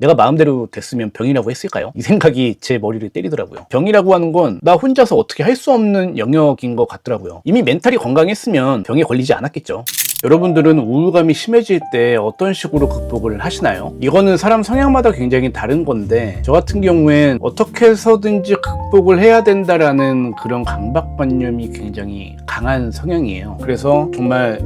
내가 마음대로 됐으면 병이라고 했을까요? 이 생각이 제 머리를 때리더라고요. 병이라고 하는 건 나 혼자서 어떻게 할 수 없는 영역인 것 같더라고요. 이미 멘탈이 건강했으면 병에 걸리지 않았겠죠. 여러분들은 우울감이 심해질 때 어떤 식으로 극복을 하시나요? 이거는 사람 성향마다 굉장히 다른 건데, 저 같은 경우엔 어떻게 해서든지 극복을 해야 된다라는 그런 강박관념이 굉장히 강한 성향이에요. 그래서 정말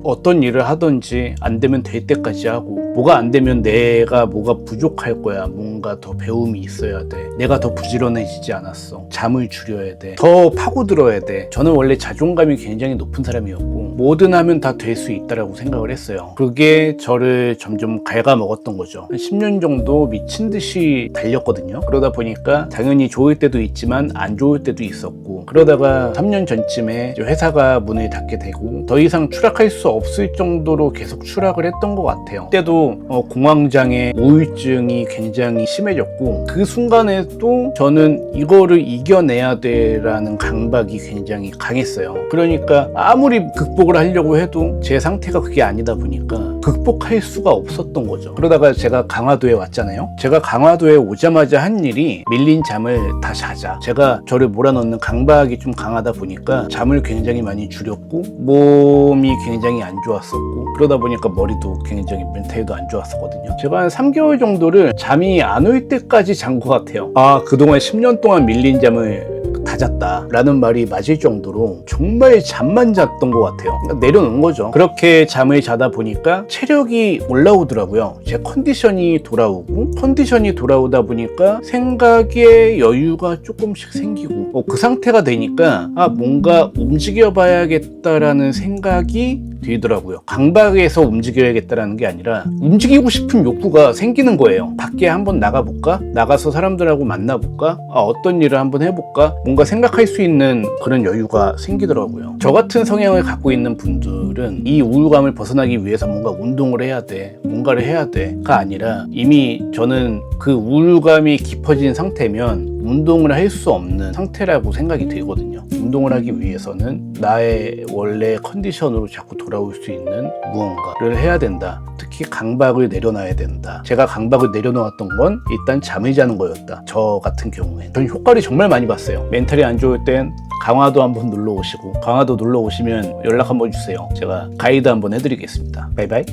어떤 일을 하든지 안 되면 될 때까지 하고, 뭐가 안 되면 내가 뭐가 부족할 거야, 뭔가 더 배움이 있어야 돼, 내가 더 부지런해지지 않았어, 잠을 줄여야 돼, 더 파고들어야 돼. 저는 원래 자존감이 굉장히 높은 사람이었고 뭐든 하면 다 될 수 있다라고 생각을 했어요. 그게 저를 점점 갉아먹었던 거죠. 한 10년 정도 미친 듯이 달렸거든요. 그러다 보니까 당연히 좋을 때도 있지만 안 좋을 때도 있었고, 그러다가 3년 전쯤에 회사가 문을 닫게 되고 더 이상 추락할 수 없을 정도로 계속 추락을 했던 것 같아요. 그때도 공황장애, 우울증이 굉장히 심해졌고, 그 순간에도 저는 이거를 이겨내야 돼라는 강박이 굉장히 강했어요. 그러니까 아무리 극복을 하려고 해도 제 상태가 그게 아니다 보니까 극복할 수가 없었던 거죠. 그러다가 제가 강화도에 왔잖아요. 제가 강화도에 오자마자 한 일이 밀린 잠을 다 자자. 제가 저를 몰아넣는 강박이 좀 강하다 보니까 잠을 굉장히 많이 줄였고, 몸이 굉장히 안 좋았었고, 그러다 보니까 머리도 굉장히 멘탈도 안 좋았었거든요. 제가 한 3개월 정도를 잠이 안 올 때까지 잔 것 같아요. 아, 그동안 10년 동안 밀린 잠을 다 잤다 라는 말이 맞을 정도로 정말 잠만 잤던 것 같아요. 그러니까 내려놓은 거죠. 그렇게 잠을 자다 보니까 체력이 올라오더라고요. 제 컨디션이 돌아오고, 컨디션이 돌아오다 보니까 생각에 여유가 조금씩 생기고, 그 상태가 되니까 뭔가 움직여 봐야겠다라는 생각이 들더라고요. 강박에서 움직여야겠다라는 게 아니라 움직이고 싶은 욕구가 생기는 거예요. 밖에 한번 나가볼까? 나가서 사람들하고 만나볼까? 어떤 일을 한번 해볼까? 뭔가 생각할 수 있는 그런 여유가 생기더라고요. 저 같은 성향을 갖고 있는 분들은 이 우울감을 벗어나기 위해서 뭔가 운동을 해야 돼, 뭔가를 해야 돼가 아니라, 이미 저는 그 우울감이 깊어진 상태면 운동을 할 수 없는 상태라고 생각이 들거든요. 운동을 하기 위해서는 나의 원래 컨디션으로 자꾸 돌아올 수 있는 무언가를 해야 된다. 특히 강박을 내려놔야 된다. 제가 강박을 내려놓았던 건 일단 잠을 자는 거였다. 저 같은 경우엔 저는 효과를 정말 많이 봤어요. 멘탈이 안 좋을 땐 강화도 한번 놀러 오시고, 강화도 놀러 오시면 연락 한번 주세요. 제가 가이드 한번 해드리겠습니다. 바이바이.